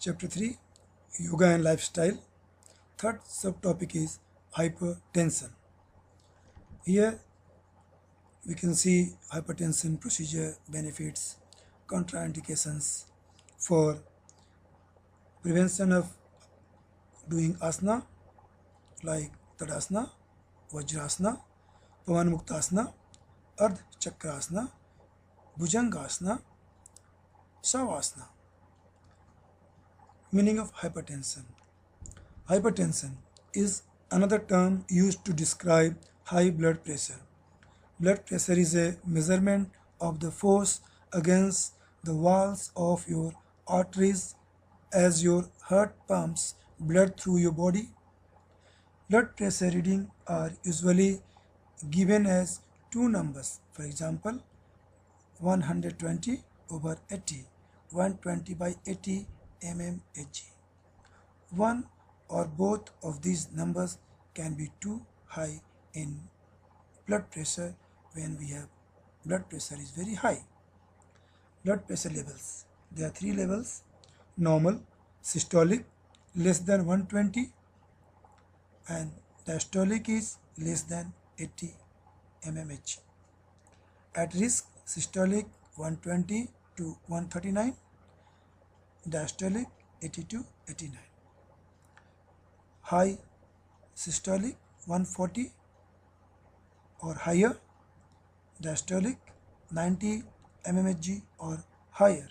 Chapter 3, Yoga and Lifestyle. Third subtopic is hypertension. Here we can see hypertension procedure benefits, contraindications for prevention of doing asana like Tadasana, Vajrasana, Pavanmuktasana, Ardha Chakrasana, Bhujangasana, Shavasana. Meaning of hypertension. Hypertension is another term used to describe high blood pressure. Blood pressure is a measurement of the force against the walls of your arteries as your heart pumps blood through your body. Blood pressure readings are usually given as two numbers. For example, 120/80, 120/80 mmHg. One or both of these numbers can be too high in blood pressure when we have blood pressure is very high. Blood pressure levels. There are three levels: normal, systolic, less than 120, and diastolic is less than 80 mmHg. At risk, systolic 120 to 139, diastolic 80 to 89. High systolic 140 or higher, diastolic 90 mmHg or higher.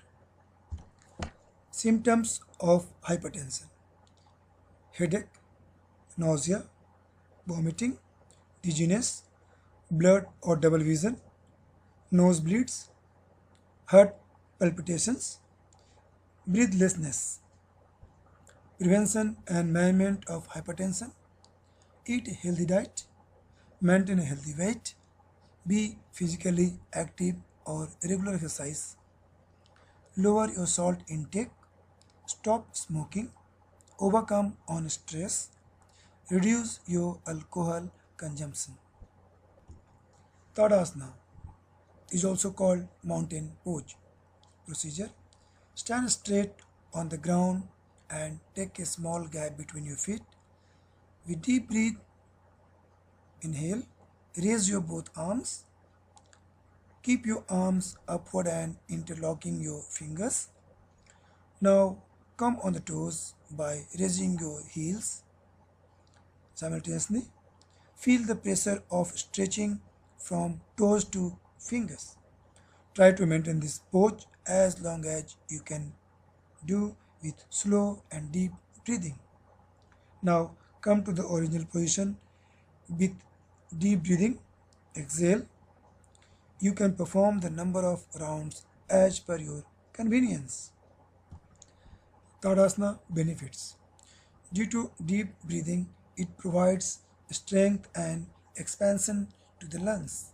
Symptoms of hypertension: headache, nausea, vomiting, dizziness, blurred or double vision, nosebleeds, heart palpitations, breathlessness. Prevention and management of hypertension: eat a healthy diet, maintain a healthy weight, be physically active or regular exercise, lower your salt intake, stop smoking, overcome on stress, reduce your alcohol consumption. Tadasana is also called mountain pose procedure. Stand straight on the ground and take a small gap between your feet. With deep breath, inhale, raise your both arms. Keep your arms upward and interlocking your fingers. Now come on the toes by raising your heels. Simultaneously, feel the pressure of stretching from toes to fingers. Try to maintain this pose as long as you can do with slow and deep breathing. Now come to the original position with deep breathing. Exhale. You can perform the number of rounds as per your convenience. Tadasana benefits. Due to deep breathing, it provides strength and expansion to the lungs.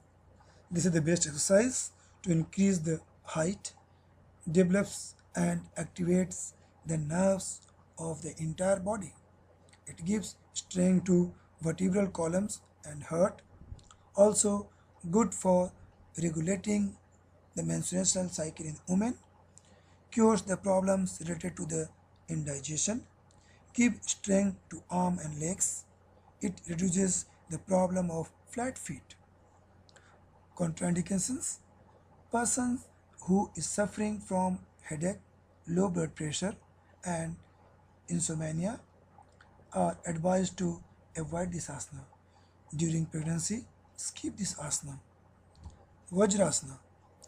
This is the best exercise to increase the height, develops and activates the nerves of the entire body. It gives strength to vertebral columns and heart. Also good for regulating the menstrual cycle in women. Cures the problems related to the indigestion. Give strength to arm and legs. It reduces the problem of flat feet. Contraindications: persons who is suffering from headache, low blood pressure and insomnia are advised to avoid this asana. During pregnancy, skip this asana. Vajrasana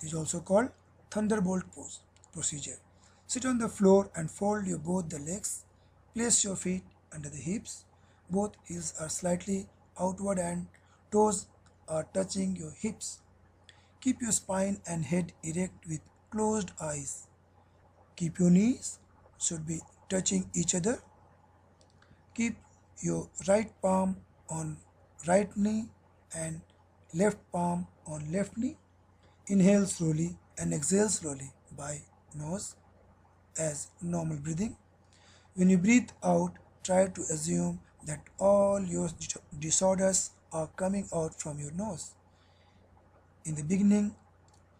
is also called thunderbolt pose procedure. Sit on the floor and fold your both the legs. Place your feet under the hips. Both heels are slightly outward and toes are touching your hips. Keep your spine and head erect with closed eyes. Keep your knees should be touching each other. Keep your right palm on right knee and left palm on left knee. Inhale slowly and exhale slowly by nose as normal breathing. When you breathe out, try to assume that all your disorders are coming out from your nose. In the beginning,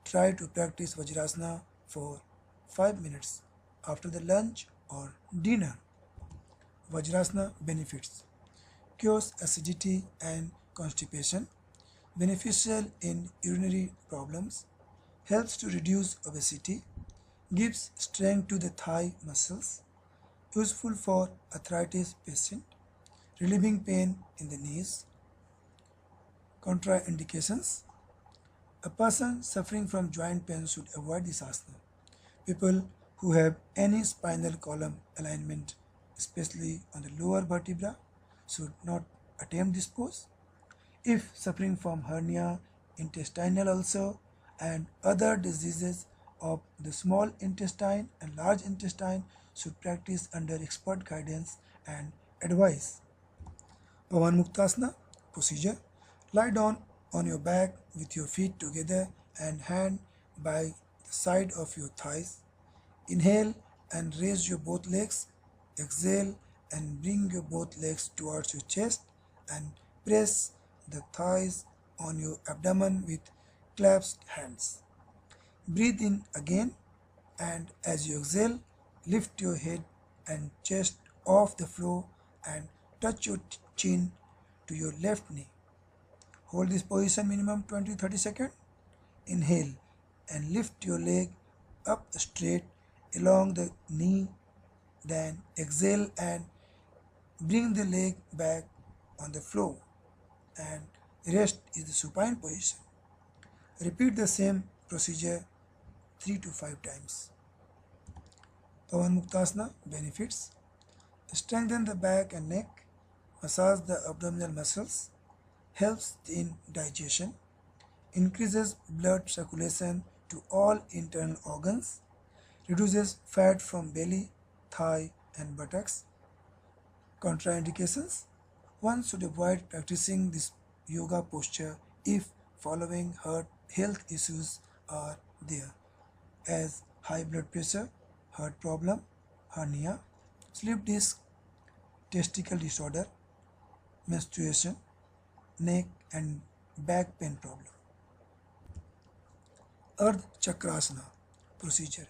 try to practice Vajrasana for 5 minutes. After the lunch or dinner. Vajrasana benefits: cures acidity and constipation, beneficial in urinary problems, helps to reduce obesity, gives strength to the thigh muscles, useful for arthritis patient, relieving pain in the knees. Contraindications: a person suffering from joint pain should avoid this asana. People who have any spinal column alignment, especially on the lower vertebra, should not attempt this pose. If suffering from hernia, intestinal ulcer, and other diseases of the small intestine and large intestine, should practice under expert guidance and advice. Pavan Muktasana procedure: lie down on your back with your feet together and hand by the side of your thighs. Inhale and raise your both legs. Exhale and bring your both legs towards your chest and press the thighs on your abdomen with clasped hands. Breathe in again, and as you exhale, lift your head and chest off the floor and touch your chin to your left knee. Hold this position minimum 20-30 seconds. Inhale and lift your leg up straight along the knee. Then exhale and bring the leg back on the floor, and rest is the supine position. Repeat the same procedure 3 to 5 times. Pavan Muktasana benefits: strengthen the back and neck, massage the abdominal muscles, helps in digestion, increases blood circulation to all internal organs, reduces fat from belly, thigh, and buttocks. Contraindications: one should avoid practicing this yoga posture if following health issues are there, as high blood pressure, heart problem, hernia, sleep disc, testicle disorder, menstruation, neck and back pain problem. Ardha Chakrasana procedure: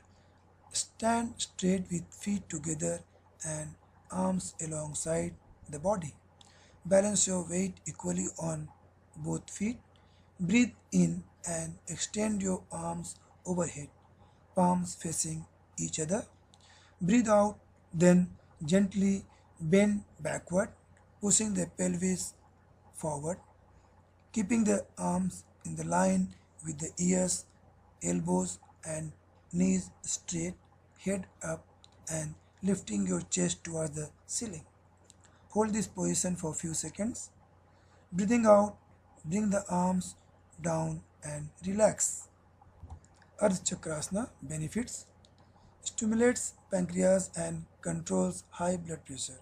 stand straight with feet together and arms alongside the body. Balance your weight equally on both feet. Breathe in and extend your arms overhead, palms facing each other. Breathe out, then gently bend backward, pushing the pelvis forward, keeping the arms in the line with the ears, elbows, and knees straight, head up, and lifting your chest towards the ceiling. Hold this position for a few seconds. Breathing out, bring the arms down and relax. Ardha Chakrasana benefits: stimulates pancreas and controls high blood pressure,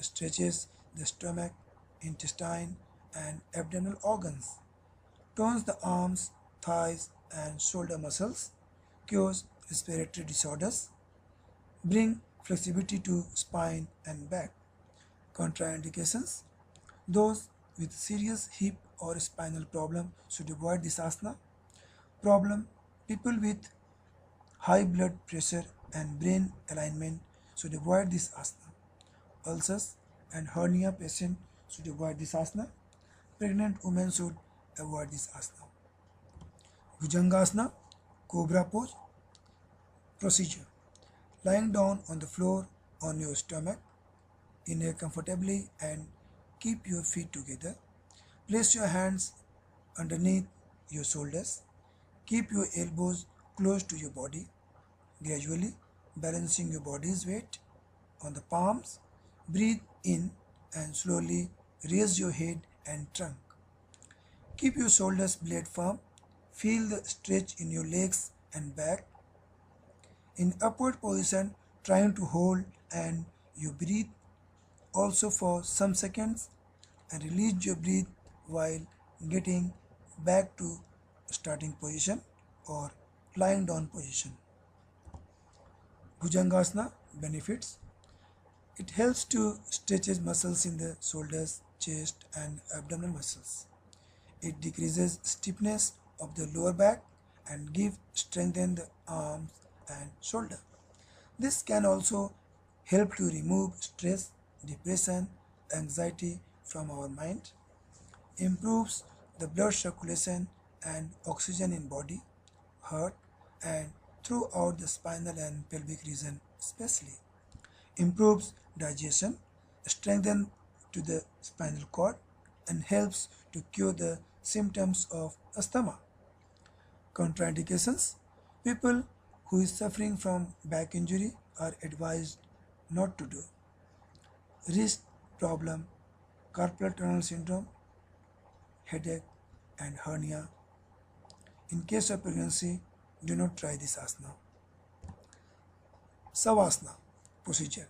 stretches the stomach, intestine, and abdominal organs, tones the arms, thighs, and shoulder muscles, cures respiratory disorders, bring flexibility to spine and back. Contraindications: those with serious hip or spinal problem should avoid this asana. Problem: people with high blood pressure and brain alignment should avoid this asana. Ulcers and hernia patient should avoid this asana. Pregnant women should avoid this asana. Bhujangasana, cobra pose procedure: lying down on the floor on your stomach. Inhale comfortably and keep your feet together. Place your hands underneath your shoulders. Keep your elbows close to your body, gradually balancing your body's weight on the palms. Breathe in and slowly raise your head and trunk. Keep your shoulders blade firm. Feel the stretch in your legs and back. In upward position, trying to hold and you breathe also for some seconds and release your breath while getting back to starting position or lying down position. Bhujangasana benefits: it helps to stretches muscles in the shoulders, chest, and abdominal muscles. It decreases stiffness of the lower back and gives strengthen the arms and shoulder. This can also help to remove stress, depression, anxiety from our mind, improves the blood circulation and oxygen in body, heart, and throughout the spinal and pelvic region especially, improves digestion, strengthens to the spinal cord, and helps to cure the symptoms of asthma. Contraindications: people who is suffering from back injury are advised not to do. Wrist problem, carpal tunnel syndrome, headache, and hernia. In case of pregnancy, do not try this asana. Savasana procedure.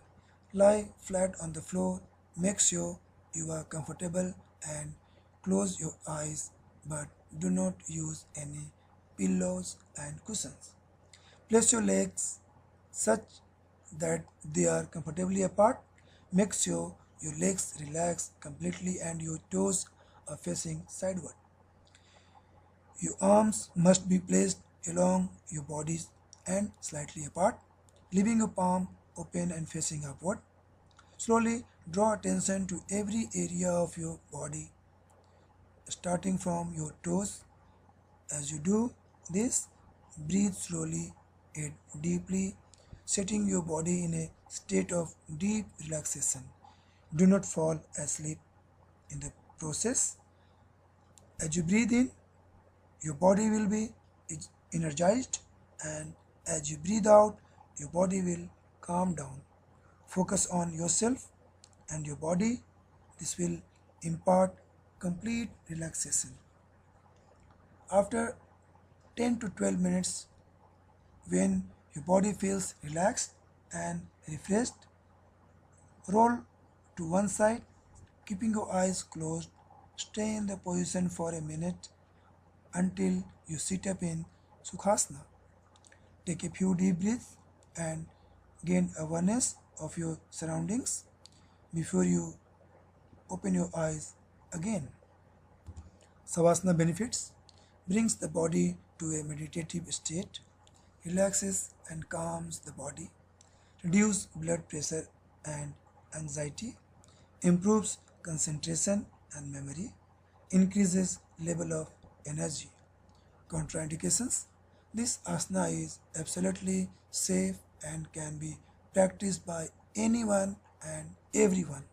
Lie flat on the floor. Make sure you are comfortable and close your eyes, but do not use any pillows and cushions. Place your legs such that they are comfortably apart. Make sure your legs relax completely and your toes are facing sideward. Your arms must be placed along your bodies and slightly apart, leaving your palm open and facing upward. Slowly draw attention to every area of your body, starting from your toes. As you do this, breathe slowly and deeply, setting your body in a state of deep relaxation. Do not fall asleep in the process. As you breathe in, your body will be energized, and as you breathe out, your body will calm down. Focus on yourself and your body. This will impart complete relaxation. After 10 to 12 minutes, when your body feels relaxed and refreshed, roll to one side, keeping your eyes closed. Stay in the position for a minute until you sit up in Sukhasana. Take a few deep breaths and gain awareness of your surroundings before you open your eyes again. Savasana benefits: brings the body to a meditative state, relaxes and calms the body, reduces blood pressure and anxiety, improves concentration and memory, increases level of energy. Contraindications: this asana is absolutely safe and can be practiced by anyone and everyone.